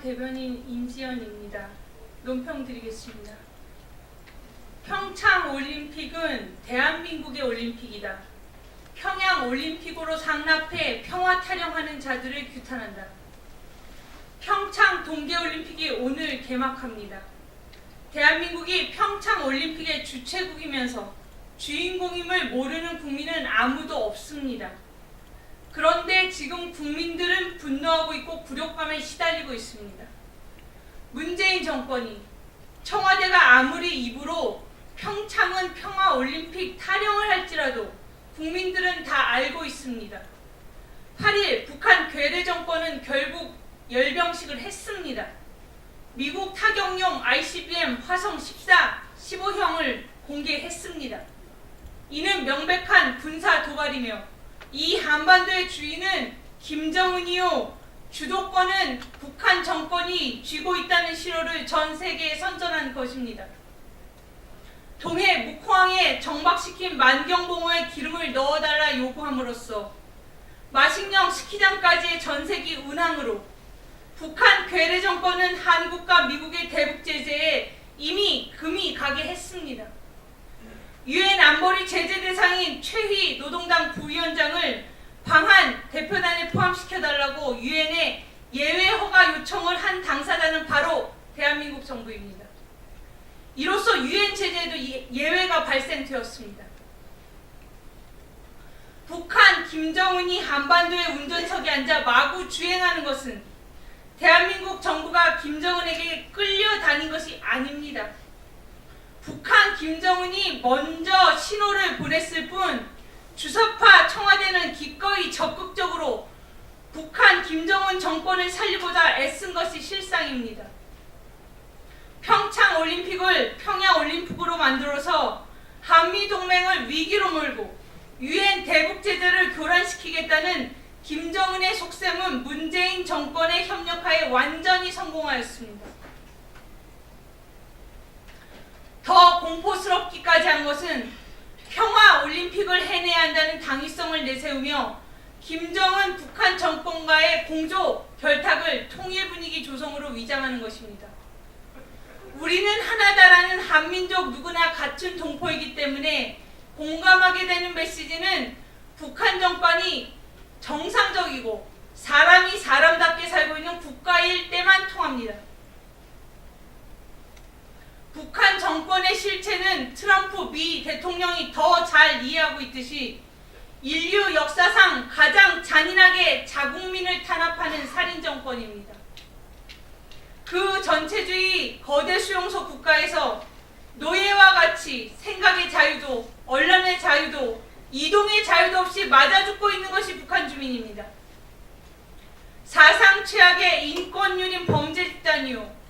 대변인 임지연입니다. 논평 드리겠습니다. 평창 올림픽은 대한민국의 올림픽이다. 평양 올림픽으로 상납해 평화 타령하는 자들을 규탄한다. 평창 동계올림픽이 오늘 개막합니다. 대한민국이 평창 올림픽의 주최국이면서 주인공임을 모르는 국민은 아무도 없습니다. 그런데 지금 국민들은 분노하고 있고 굴욕감에 시달리고 있습니다. 문재인 정권이 청와대가 아무리 입으로 평창은 평화올림픽 타령을 할지라도 국민들은 다 알고 있습니다. 8일 북한 괴뢰 정권은 결국 열병식을 했습니다. 미국 타격용 ICBM 화성 14, 15형을 공개했습니다. 이는 명백한 군사 도발이며 이 한반도의 주인은 김정은이요, 주도권은 북한 정권이 쥐고 있다는 신호를 전 세계에 선전한 것입니다. 동해 묵호항에 정박시킨 만경봉어에 기름을 넣어달라 요구함으로써 마식령 스키장까지의 전세기 운항으로 북한 괴뢰 정권은 한국과 미국의 대북 제재에 이미 금이 가게 했습니다. 유엔 안보리 제재 대상인 최희 노동당 부위원장을 방한 대표단에 포함시켜달라고 유엔에 예외 허가 요청을 한 당사자는 바로 대한민국 정부입니다. 이로써 유엔 제재에도 예외가 발생되었습니다. 북한 김정은이 한반도의 운전석에 앉아 마구 주행하는 것은 대한민국 정부가 김정은에게 끌려다닌 것이 아닙니다. 북한 김정은이 먼저 신호를 보냈을 뿐 주석파 청와대는 기꺼이 적극적으로 북한 김정은 정권을 살리고자 애쓴 것이 실상입니다. 평창 올림픽을 평양 올림픽으로 만들어서 한미 동맹을 위기로 몰고 유엔 대북 제재를 교란시키겠다는 김정은의 속셈은 문재인 정권의 협력하에 완전히 성공하였습니다. 더 공포스럽기까지 한 것은 평화 올림픽을 해내야 한다는 당위성을 내세우며 김정은 북한 정권과의 공조 결탁을 통일 분위기 조성으로 위장하는 것입니다. 우리는 하나다라는 한민족 누구나 같은 동포이기 때문에 공감하게 되는 메시지는 북한 정권이 정상적이고 사람이 사람답게 살고 있는 국가일 때만 통합니다. 북한 정권의 실체는 트럼프 미 대통령이 더 잘 이해하고 있듯이 인류 역사상 가장 잔인하게 자국민을 탄압하는 살인 정권입니다. 그 전체주의 거대 수용소 국가에서 노예와 같이 생각의 자유도 언론의 자유도 이동의 자유도 없이 맞아 죽고 있는 것이 북한 주민입니다. 사상 최악의 인권유린 범죄 집단이요,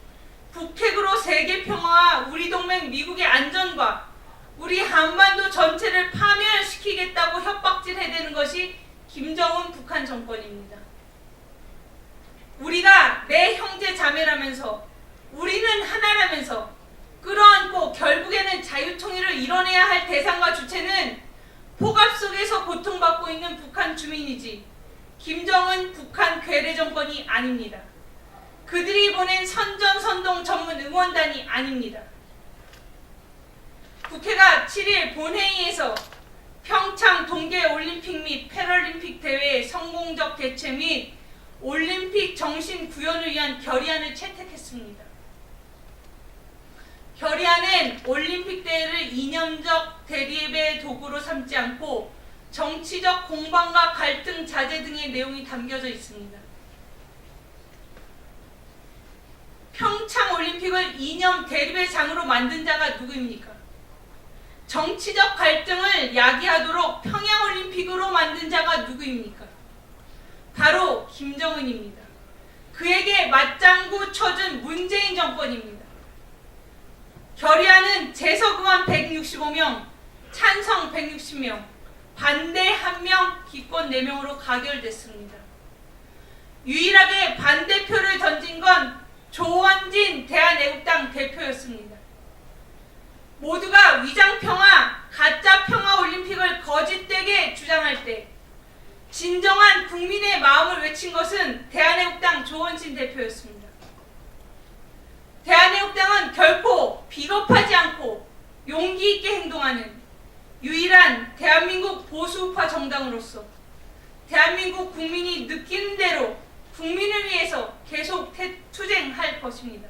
북핵으로 세계 평화와 우리 동맹 미국의 안전과 우리 한반도 전체를 파멸시키겠다고 협박질해대는 것이 김정은 북한 정권입니다. 우리가 내 형제 자매라면서 우리는 하나라면서 끌어안고 결국에는 자유통일을 이뤄내야 할 대상과 주체는 폭압 속에서 고통받고 있는 북한 주민이지 김정은 북한 괴뢰 정권이 아닙니다. 그들이 보낸 선전선동 전문 응원단이 아닙니다. 국회가 7일 본회의에서 평창 동계올림픽 및 패럴림픽 대회의 성공적 개최 및 올림픽 정신 구현을 위한 결의안을 채택했습니다. 결의안은 올림픽 대회를 이념적 대립의 도구로 삼지 않고 정치적 공방과 갈등 자제 등의 내용이 담겨져 있습니다. 평창 올림픽을 이념 대립의 장으로 만든 자가 누구입니까? 정치적 갈등을 야기하도록 평양 올림픽으로 만든 자가 누구입니까? 바로 김정은입니다. 그에게 맞장구 쳐준 문재인 정권입니다. 결의안은 재석 의원 165명, 찬성 160명, 반대 1명, 기권 4명으로 가결됐습니다. 유일하게 반대표를 던진 건 조원진 대한애국당 대표였습니다. 모두가 위장평화, 가짜평화 올림픽을 거짓되게 주장할 때 진정한 국민의 마음을 외친 것은 대한애국당 조원진 대표였습니다. 대한애국당은 결코 비겁하지 않고 용기 있게 행동하는 유일한 대한민국 보수우파 정당으로서 대한민국 국민이 느끼는 대로 국민을 위해서 계속 투쟁할 것입니다.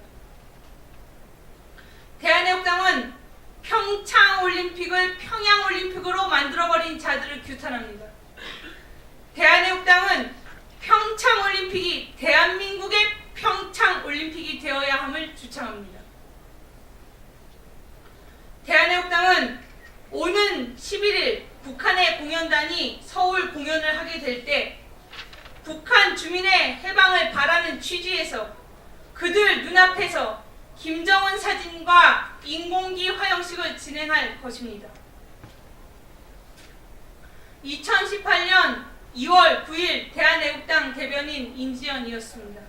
대한애국당은 평창올림픽을 평양올림픽으로 만들어버린 자들을 규탄합니다. 대한애국당은 평창올림픽이 대한민국의 평창올림픽이 되어야 함을 주창합니다. 대한애국당은 오는 11일 북한의 공연단이 서울 공연을 하게 될 때 북한 주민의 해방을 바라는 취지에서 그들 눈앞에서 김정은 사진과 인공기 화형식을 진행할 것입니다. 2018년 2월 9일 대한애국당 대변인 인지연이었습니다.